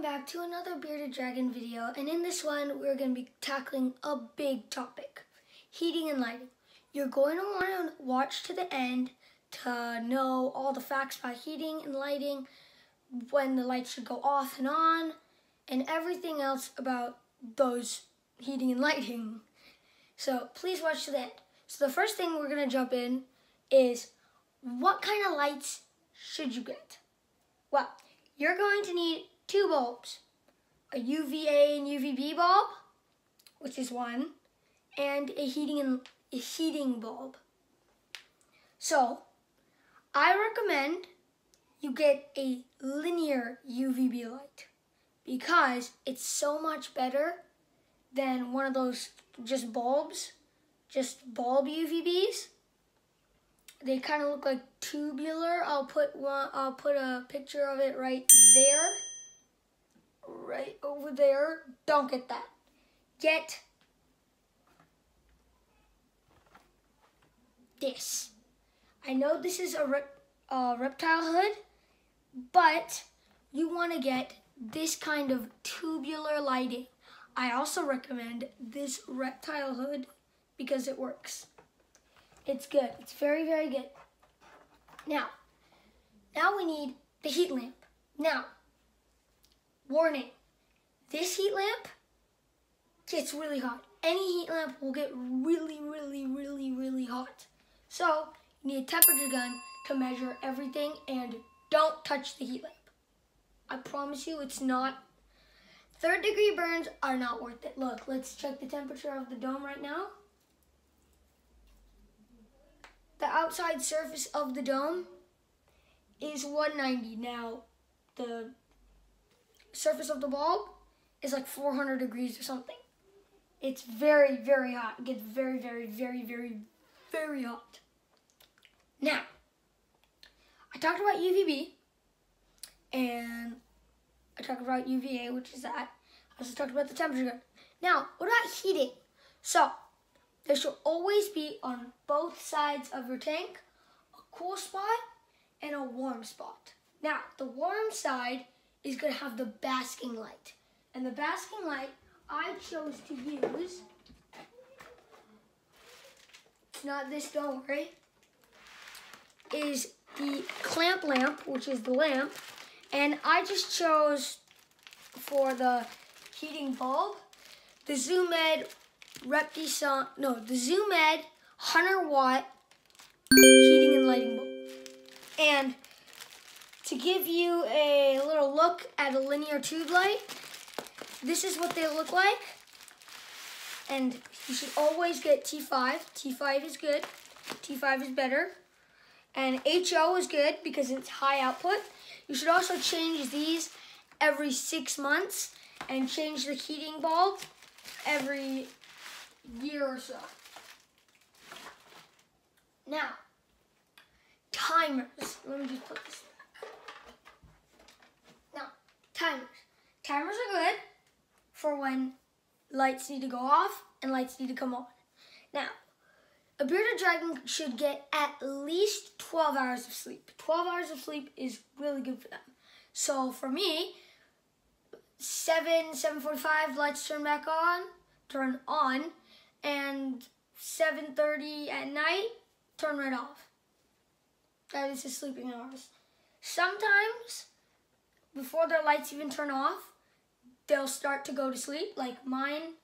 welcome back to another Bearded Dragon video, and in this one we're going to be tackling a big topic, heating and lighting. You're going to want to watch to the end to know all the facts about heating and lighting, when the lights should go off and on, and everything else about those heating and lighting. So please watch to the end. So the first thing we're going to jump in is, what kind of lights should you get? Well, you're going to need two bulbs, a UVA and UVB bulb, which is one, and a heating bulb. So I recommend you get a linear UVB light because it's so much better than one of those just bulb UVBs. They kind of look like tubular. I'll put a picture of it right there. Right over there. Don't get that. Get this. I know this is a reptile hood, but you want to get this kind of tubular lighting. I also recommend this reptile hood because it works. It's good. It's very, very good. Now we need the heat lamp. Now, warning, this heat lamp gets really hot. Any heat lamp will get really, really, really, really hot. So, you need a temperature gun to measure everything, and don't touch the heat lamp. I promise you it's not. Third-degree burns are not worth it. Look, let's check the temperature of the dome right now. The outside surface of the dome is 190. Now, the surface of the bulb is like 400 degrees or something. It's very, very hot. It gets very, very, very, very, very hot. Now, I talked about UVB, and I talked about UVA, which is that. I also talked about the temperature gun. Now, what about heating? So, there should always be on both sides of your tank a cool spot and a warm spot. Now, the warm side is going to have the basking light. And the basking light I chose to use, it's not this, don't worry, is the clamp lamp, which is the lamp. And I just chose for the heating bulb the ZoomEd the ZoomEd 100-watt heating and lighting bulb. And to give you a little look at a linear tube light, this is what they look like. And you should always get T5. T5 is good. T5 is better. And HO is good because it's high output. You should also change these every 6 months and change the heating bulb every year or so. Now, timers. Let me just put this back. Now, timers. Timers are good for when lights need to go off and lights need to come on. Now, a bearded dragon should get at least 12 hours of sleep. 12 hours of sleep is really good for them. So for me, 7:45 lights turn on, and 7:30 at night, turn right off. That is his sleeping hours. Sometimes, before their lights even turn off, they'll start to go to sleep. Like mine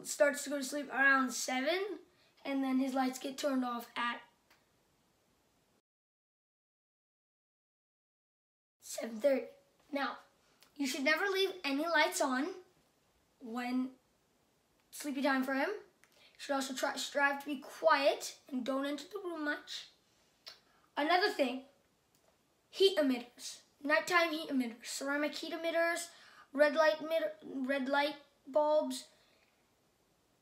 starts to go to sleep around 7, and then his lights get turned off at 7:30. Now, you should never leave any lights on when sleepy time for him. You should also strive to be quiet and don't enter the room much. Another thing, heat emitters, nighttime heat emitters, ceramic heat emitters, red light bulbs.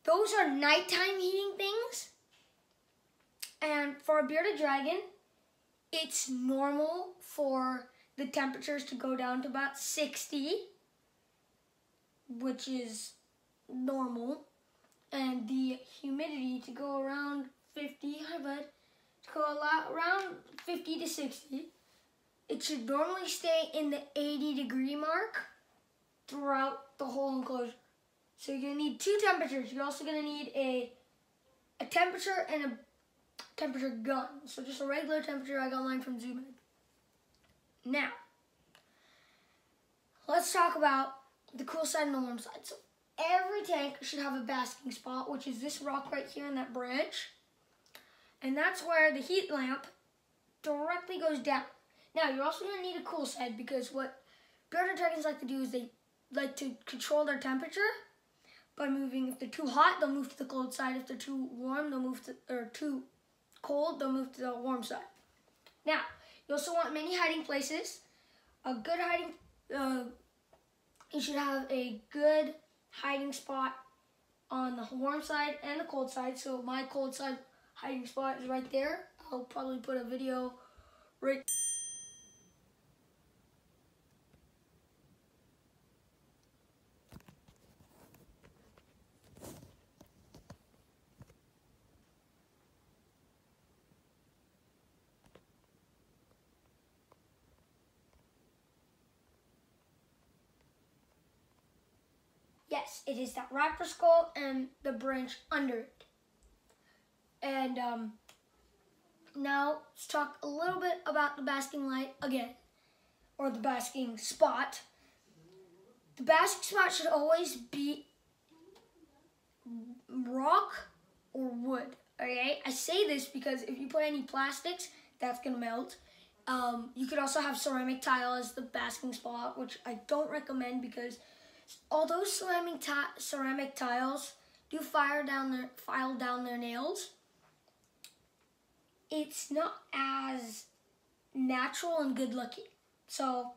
Those are nighttime heating things. And for a bearded dragon, it's normal for the temperatures to go down to about 60, which is normal, and the humidity to go around 50, around 50 to 60. It should normally stay in the 80-degree mark throughout the whole enclosure. So you're going to need two temperatures. You're also going to need a temperature and a temperature gun. So just a regular temperature. I got mine from Zoomed. Now, let's talk about the cool side and the warm side. So every tank should have a basking spot, which is this rock right here in that branch. And that's where the heat lamp directly goes down. Now, you're also going to need a cool side because what bearded dragons like to do is they like to control their temperature by moving. If they're too hot, they'll move to the cold side. If they're too warm, they'll move to, or too cold, they'll move to the warm side. Now, you also want many hiding places. A good hiding, you should have a good hiding spot on the warm side and the cold side. So my cold side hiding spot is right there. I'll probably put a video right. Yes, it is that raptor skull and the branch under it. And now let's talk a little bit about the basking light again, or the basking spot. The basking spot should always be rock or wood, okay? I say this because if you put any plastics, that's gonna melt. You could also have ceramic tile as the basking spot, which I don't recommend because although ceramic tiles do file down their nails, it's not as natural and good looking. So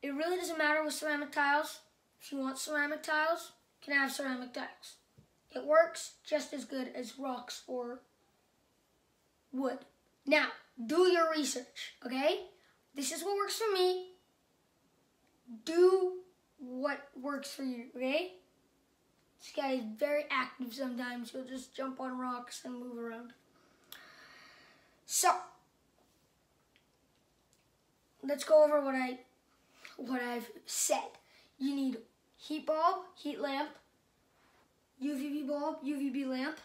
it really doesn't matter with ceramic tiles. If you want ceramic tiles, you can have ceramic tiles. It works just as good as rocks or wood. Now, do your research, okay? This is what works for me. Do what works for you, okay? This guy is very active sometimes. He'll just jump on rocks and move around. So, let's go over what I've said. You need heat bulb, heat lamp, UVB bulb, UVB lamp,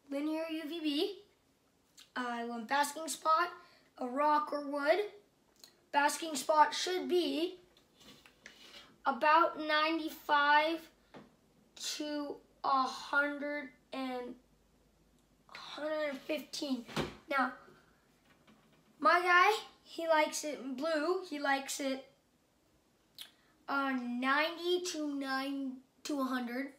linear UVB, one basking spot, a rock or wood. Basking spot should be about 95 to 115. Now, my guy, he likes it in blue. He likes it 90 to 100.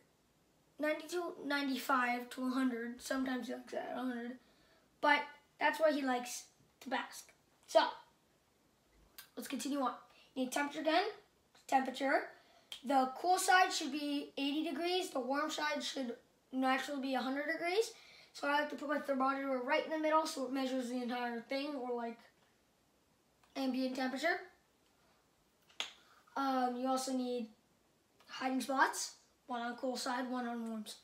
90 to 95 to 100. Sometimes he likes it at 100. But that's where he likes to bask. So, let's continue on. You need temperature gun, temperature. The cool side should be 80 degrees. The warm side should naturally be 100 degrees. So I like to put my thermometer right in the middle so it measures the entire thing, or like ambient temperature. You also need hiding spots, one on cool side, one on warm side.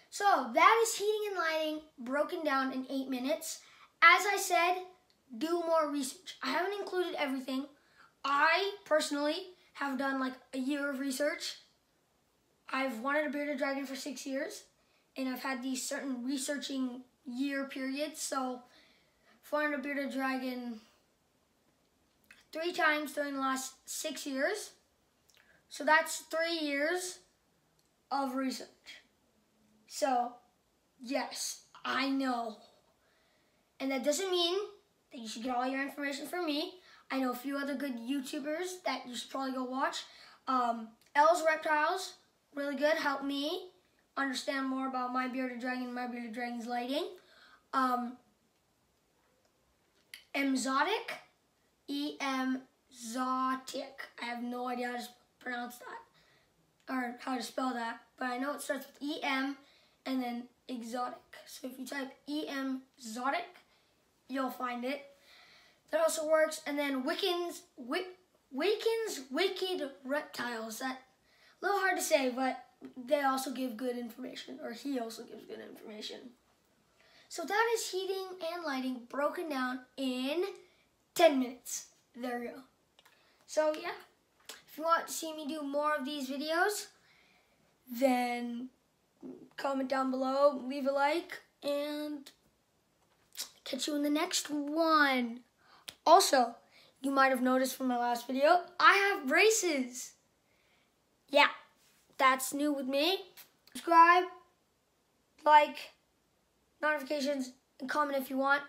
So that is heating and lighting broken down in 8 minutes. As I said, do more research. I haven't included everything. I personally have done like a year of research. I've wanted a bearded dragon for 6 years, and I've had these certain researching year periods. So I've wanted a bearded dragon 3 times during the last 6 years. So that's 3 years of research. So yes, I know. And that doesn't mean that you should get all your information from me. I know a few other good YouTubers that you should probably go watch. L's Reptiles, really good, helped me understand more about my bearded dragon and my bearded dragon's lighting. Emzotic, E-M-Zotic. I have no idea how to pronounce that, or how to spell that, but I know it starts with E-M and then exotic. So if you type E-M-Zotic, you'll find it. That also works. And then Wiccan's Wicked Reptiles. That a little hard to say, but they also give good information, or he also gives good information. So that is heating and lighting broken down in 10 minutes. There we go. So yeah, if If you want to see me do more of these videos, then comment down below, leave a like, and catch you in the next one. Also, you might have noticed from my last video, I have braces. Yeah, that's new with me. Subscribe, like, notifications, and comment if you want.